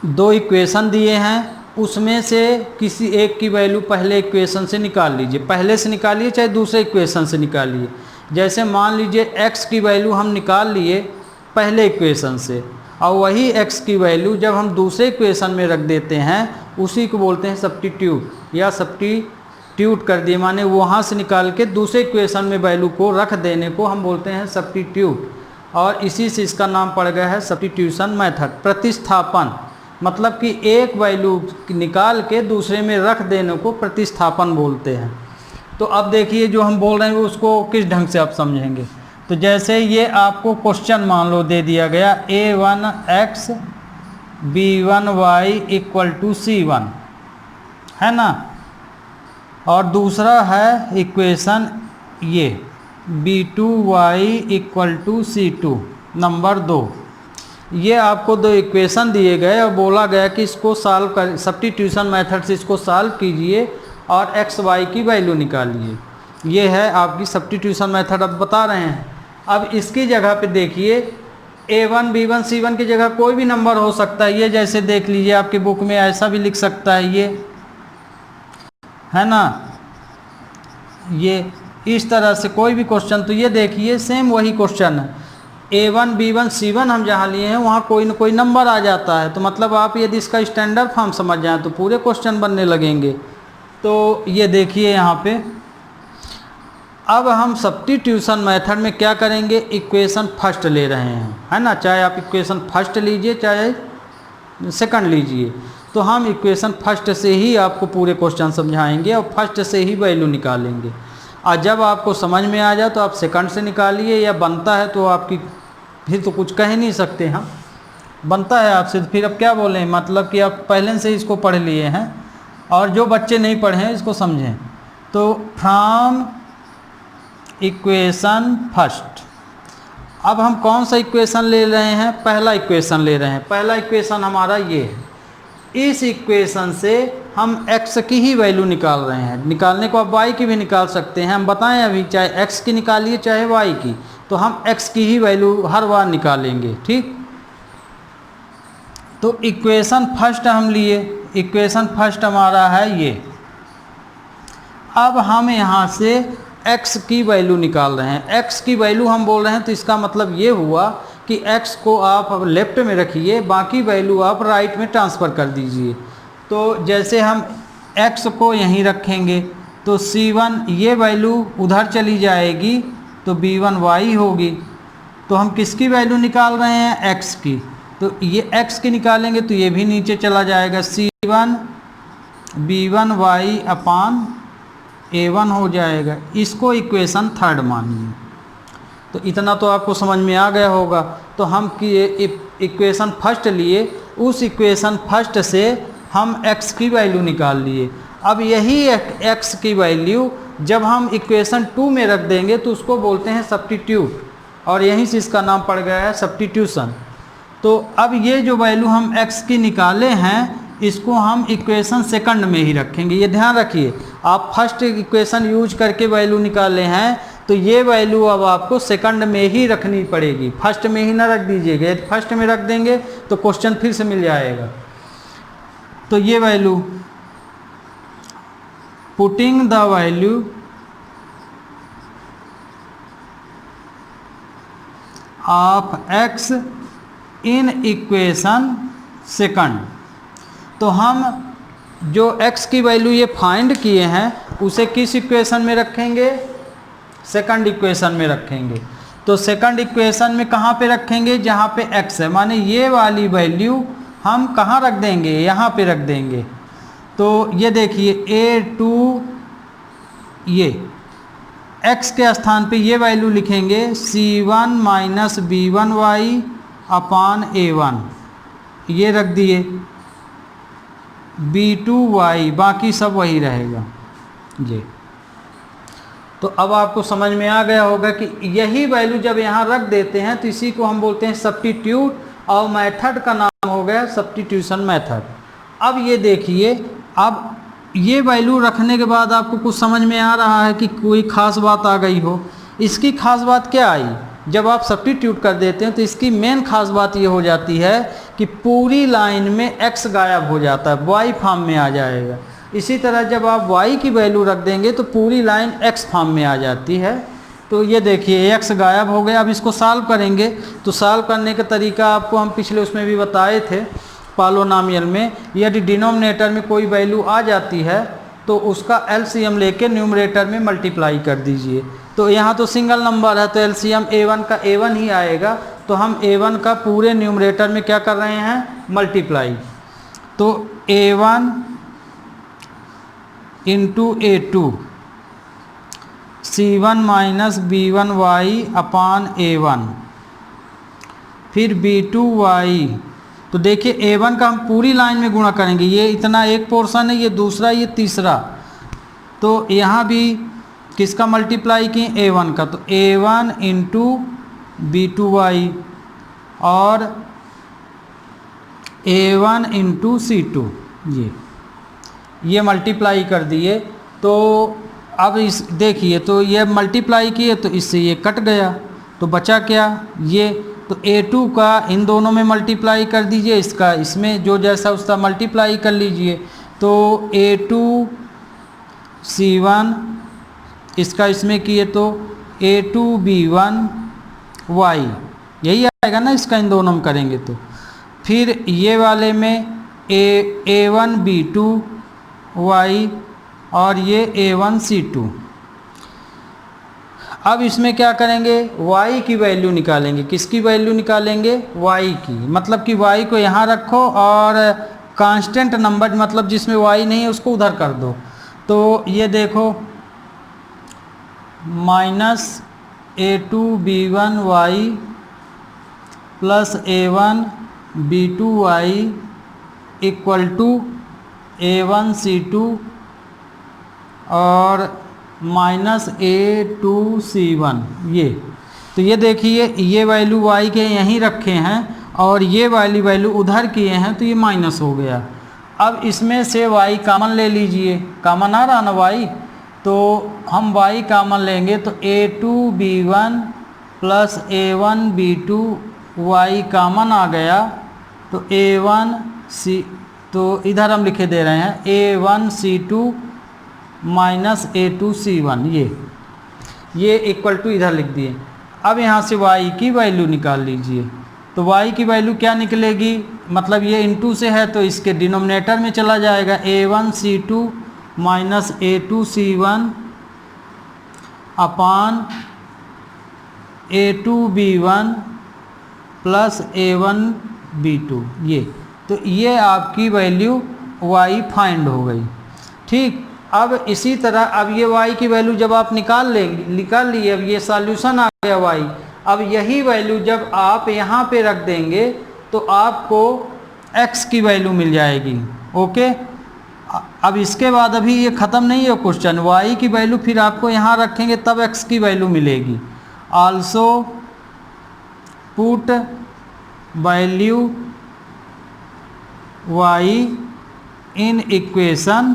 2 इक्वेशन दिए हैं, उसमें से किसी एक की वैल्यू पहले इक्वेशन से निकाल लीजिए। पहले से निकालिए चाहे दूसरे इक्वेशन से निकालिए। जैसे मान लीजिए x की वैल्यू हम निकाल लिए पहले इक्वेशन से, और वही x की वैल्यू जब हम दूसरे इक्वेशन में रख देते हैं उसी को बोलते हैं सब्स्टिट्यूट या सब्स्टिट्यूट कर दिए, माने वहाँ से निकाल के दूसरे इक्वेशन में वैल्यू को रख देने को हम बोलते हैं सब्स्टिट्यूट। और इसी से इसका नाम पड़ गया है सब्स्टिट्यूशन मेथड। प्रतिस्थापन मतलब कि एक वैल्यू निकाल के दूसरे में रख देने को प्रतिस्थापन बोलते हैं। तो अब देखिए जो हम बोल रहे हैं उसको किस ढंग से आप समझेंगे। तो जैसे ये आपको क्वेश्चन मान लो दे दिया गया a1x b1y = c1, है ना, और दूसरा है इक्वेशन ये b2y = c2 नंबर 2। ये आपको 2 इक्वेशन दिए गए और बोला गया कि इसको सॉल्व कर, सब्स्टिट्यूशन मेथड से इसको सॉल्व कीजिए और एक्स वाई की वैल्यू निकालिए। ये है आपकी सब्स्टिट्यूशन मेथड अब बता रहे हैं। अब इसकी जगह पे देखिए a1 b1 c1 की जगह कोई भी नंबर हो सकता है। ये जैसे देख लीजिए आपकी बुक में ऐसा भी लिख सकता है, ये है ना, ये इस तरह से कोई भी क्वेश्चन। तो ये देखिए सेम वही क्वेश्चन है, a1 b1 c1 हम जहाँ लिए हैं वहाँ कोई न कोई नंबर आ जाता है। तो मतलब आप यदि इसका स्टैंडर्ड फॉर्म समझ जाएं तो पूरे क्वेश्चन बनने लगेंगे। तो ये देखिए यहाँ पे अब हम सब्स्टिट्यूशन मेथड में क्या करेंगे, इक्वेशन फर्स्ट ले रहे हैं, है ना, चाहे आप इक्वेशन फर्स्ट लीजिए चाहे सेकंड लीजिए। तो हम इक्वेशन फर्स्ट से ही आपको पूरे क्वेश्चन समझाएंगे और फर्स्ट से ही वैल्यू निकालेंगे। और जब आपको समझ में आ जाए तो आप सेकंड से निकालिए, या बनता है तो आपकी फिर तो कुछ कह नहीं सकते हम। बनता है आपसे, तो फिर अब क्या बोलें, मतलब कि आप पहले से इसको पढ़ लिए हैं, और जो बच्चे नहीं पढ़े हैं इसको समझें। तो फ्रॉम इक्वेशन फर्स्ट, अब हम कौन सा इक्वेशन ले रहे हैं, पहला इक्वेशन ले रहे हैं। पहला इक्वेशन हमारा ये है, इस इक्वेशन से हम x की ही वैल्यू निकाल रहे हैं। निकालने को आप y की भी निकाल सकते हैं, हम बताएं अभी, चाहे x की निकालिए चाहे y की, तो हम x की ही वैल्यू हर बार निकालेंगे, ठीक। तो इक्वेशन फर्स्ट हम लिए, इक्वेशन फर्स्ट हमारा है ये। अब हम यहाँ से x की वैल्यू निकाल रहे हैं। x की वैल्यू हम बोल रहे हैं, तो इसका मतलब ये हुआ कि x को आप अब लेफ्ट में रखिए, बाकी वैल्यू आप राइट में ट्रांसफ़र कर दीजिए। तो जैसे हम x को यहीं रखेंगे तो c1 ये वैल्यू उधर चली जाएगी, तो b1 y होगी। तो हम किसकी वैल्यू निकाल रहे हैं, x की, तो ये x की निकालेंगे तो ये भी नीचे चला जाएगा, c1 b1 y अपान a1 हो जाएगा। इसको इक्वेशन थर्ड मानिए। तो इतना तो आपको समझ में आ गया होगा। तो हम इक्वेशन फर्स्ट लिए, उस इक्वेशन फर्स्ट से हम x की वैल्यू निकाल लिए। अब यही x की वैल्यू जब हम इक्वेशन 2 में रख देंगे तो उसको बोलते हैं सब्स्टिट्यूट, और यहीं से इसका नाम पड़ गया है सब्स्टिट्यूशन। तो अब ये जो वैल्यू हम x की निकाले हैं, इसको हम इक्वेशन सेकंड में ही रखेंगे। ये ध्यान रखिए, आप फर्स्ट इक्वेशन यूज करके वैल्यू निकाले हैं, तो ये वैल्यू अब आपको सेकंड में ही रखनी पड़ेगी, फर्स्ट में ही ना रख दीजिएगा। यदि फर्स्ट में रख देंगे तो क्वेश्चन फिर से मिल जाएगा। तो ये value, putting the value of x in equation second, तो हम जो x की वैल्यू ये फाइंड किए हैं उसे किस इक्वेशन में रखेंगे, सेकंड इक्वेशन में रखेंगे। तो सेकंड इक्वेशन में कहाँ पे रखेंगे, जहाँ पे x है, माने ये वाली वैल्यू हम कहाँ रख देंगे, यहाँ पे रख देंगे। तो ये देखिए a2, ये x के स्थान पे ये वैल्यू लिखेंगे c1 माइनस b1 y अपान a1, ये रख दिए, b2 y, बाकी सब वही रहेगा जी। तो अब आपको समझ में आ गया होगा कि यही वैल्यू जब यहाँ रख देते हैं तो इसी को हम बोलते हैं सब्स्टिट्यूट, और मेथड का नाम हो गया सब्स्टिट्यूशन मेथड। अब ये देखिए, अब ये वैल्यू रखने के बाद आपको कुछ समझ में आ रहा है कि कोई ख़ास बात आ गई हो। इसकी ख़ास बात क्या आई, जब आप सब्स्टिट्यूट कर देते हैं तो इसकी मेन खास बात ये हो जाती है कि पूरी लाइन में x गायब हो जाता है, y फॉर्म में आ जाएगा। इसी तरह जब आप y की वैल्यू रख देंगे तो पूरी लाइन x फॉर्म में आ जाती है। तो ये देखिए x गायब हो गया। अब इसको सॉल्व करेंगे, तो सॉल्व करने का तरीका आपको हम पिछले उसमें भी बताए थे, पॉलिनोमियल में। यदि डिनोमिनेटर में कोई वैल्यू आ जाती है तो उसका एलसीएम लेके न्यूमरेटर में मल्टीप्लाई कर दीजिए। तो यहाँ तो सिंगल नंबर है तो एलसीएम a1 का a1 ही आएगा, तो हम a1 का पूरे न्यूमरेटर में क्या कर रहे हैं, मल्टीप्लाई। तो a1 into a2 c1 minus b1 y अपान a1, फिर b2 y। तो देखिए a1 का हम पूरी लाइन में गुणा करेंगे, ये इतना एक पोर्शन है, ये दूसरा, ये तीसरा। तो यहाँ भी किसका मल्टीप्लाई किए, a1 का, तो a1 इंटू b2 y और a1 इंटू c2, ये मल्टीप्लाई कर दिए। तो अब इस देखिए, तो ये मल्टीप्लाई किए तो इससे ये कट गया, तो बचा क्या, ये। तो a2 का इन दोनों में मल्टीप्लाई कर दीजिए, इसका इसमें जो जैसा उसका मल्टीप्लाई कर लीजिए। तो a2 c1, इसका इसमें किए तो a2 b1 y, यही आएगा ना इसका, इन दोनों में करेंगे तो। फिर ये वाले में a1 b2 y और ये a1 c2। अब इसमें क्या करेंगे, y की वैल्यू निकालेंगे। किसकी वैल्यू निकालेंगे, y की, मतलब कि y को यहाँ रखो और कांस्टेंट नंबर, मतलब जिसमें y नहीं है उसको उधर कर दो। तो ये देखो minus a2 b1 y plus a1 B2y equal to A1C2 और माइनस A2C1। ये तो ये देखिए ये वैल्यू y के यहीं रखे हैं और ये वाली वैल्यू उधर किए हैं, तो ये माइनस हो गया। अब इसमें से y कॉमन ले लीजिए, कॉमन आ रहा ना y, तो हम y कॉमन लेंगे तो A2B1 plus A1B2 y common आ गया, तो A1C, तो इधर हम लिखे दे रहे हैं A1C2 माइनस A2C1, ये इक्वल टू इधर लिख दिए। अब यहाँ से y की वैल्यू निकाल लीजिए, तो y की वैल्यू क्या निकलेगी, मतलब ये इनटू से है तो इसके डिनोमिनेटर में चला जाएगा, A1C2 माइनस A2C1 अपान A2B1 प्लस A1B2। तो ये आपकी वैल्यू y फाइंड हो गई। ठीक, अब इसी तरह अब ये y की वैल्यू जब आप निकाल लिए, अब ये सॉल्यूशन आ गया y। अब यही वैल्यू जब आप यहाँ पे रख देंगे तो आपको x की वैल्यू मिल जाएगी। ओके, अब इसके बाद अभी ये ख़त्म नहीं है क्वेश्चन, y की वैल्यू फिर आपको यहाँ रखेंगे तब x की वैल्यू मिलेगी। Also put value y in equation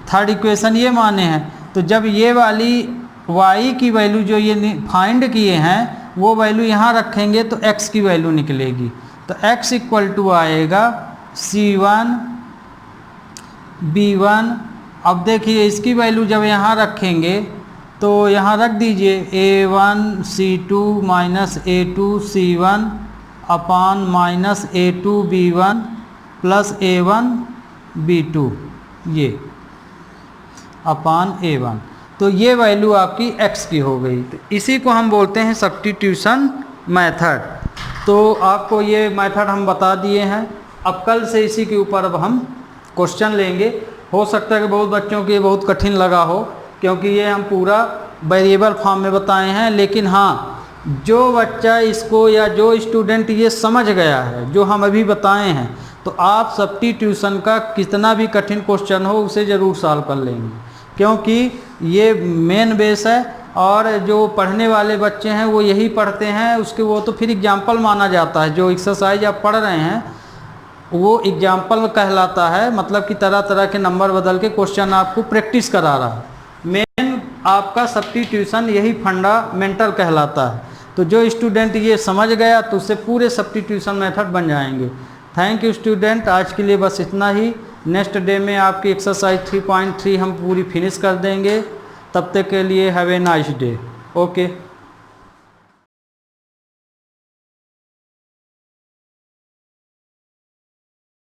third equation ये माने हैं, तो जब ये वाली y की वैल्यू जो ये फाइंड किए हैं वो वैल्यू यहाँ रखेंगे तो x की वैल्यू निकलेगी। तो x इक्वल टू आएगा C1 B1। अब देखिए इसकी वैल्यू जब यहाँ रखेंगे तो यहाँ रख दीजिए A1C2 minus A2C1 upon minus A2B1 plus A1B2 ये अपान A1। तो ये वैल्यू आपकी x की हो गई। तो इसी को हम बोलते हैं सब्स्टिट्यूशन मेथड। तो आपको ये मेथड हम बता दिए हैं। अब कल से इसी के ऊपर अब हम क्वेश्चन लेंगे। हो सकता है कि बहुत बच्चों को ये बहुत कठिन लगा हो, क्योंकि ये हम पूरा वेरिएबल फॉर्म में बताए हैं। लेकिन हाँ, जो बच्चा इसको या जो स्टूडेंट ये समझ गया है जो हम अभी बताए हैं, तो आप सब्स्टिट्यूशन का कितना भी कठिन क्वेश्चन हो उसे ज़रूर सॉल्व कर लेंगे, क्योंकि ये मेन बेस है। और जो पढ़ने वाले बच्चे हैं वो यही पढ़ते हैं, उसके वो तो फिर एग्जाम्पल माना जाता है। जो एक्सरसाइज आप पढ़ रहे हैं वो एग्जाम्पल कहलाता है, मतलब कि तरह तरह के नंबर बदल के क्वेश्चन आपको प्रैक्टिस करा रहा है। मेन आपका सब्स्टिट्यूशन यही फंडामेंटल कहलाता है। तो जो स्टूडेंट ये समझ गया तो उससे पूरे सब्स्टिट्यूशन मेथड बन जाएंगे। थैंक यू स्टूडेंट, आज के लिए बस इतना ही। नेक्स्ट डे में आपकी एक्सरसाइज 3.3 हम पूरी फिनिश कर देंगे। तब तक के लिए have a nice day. Okay.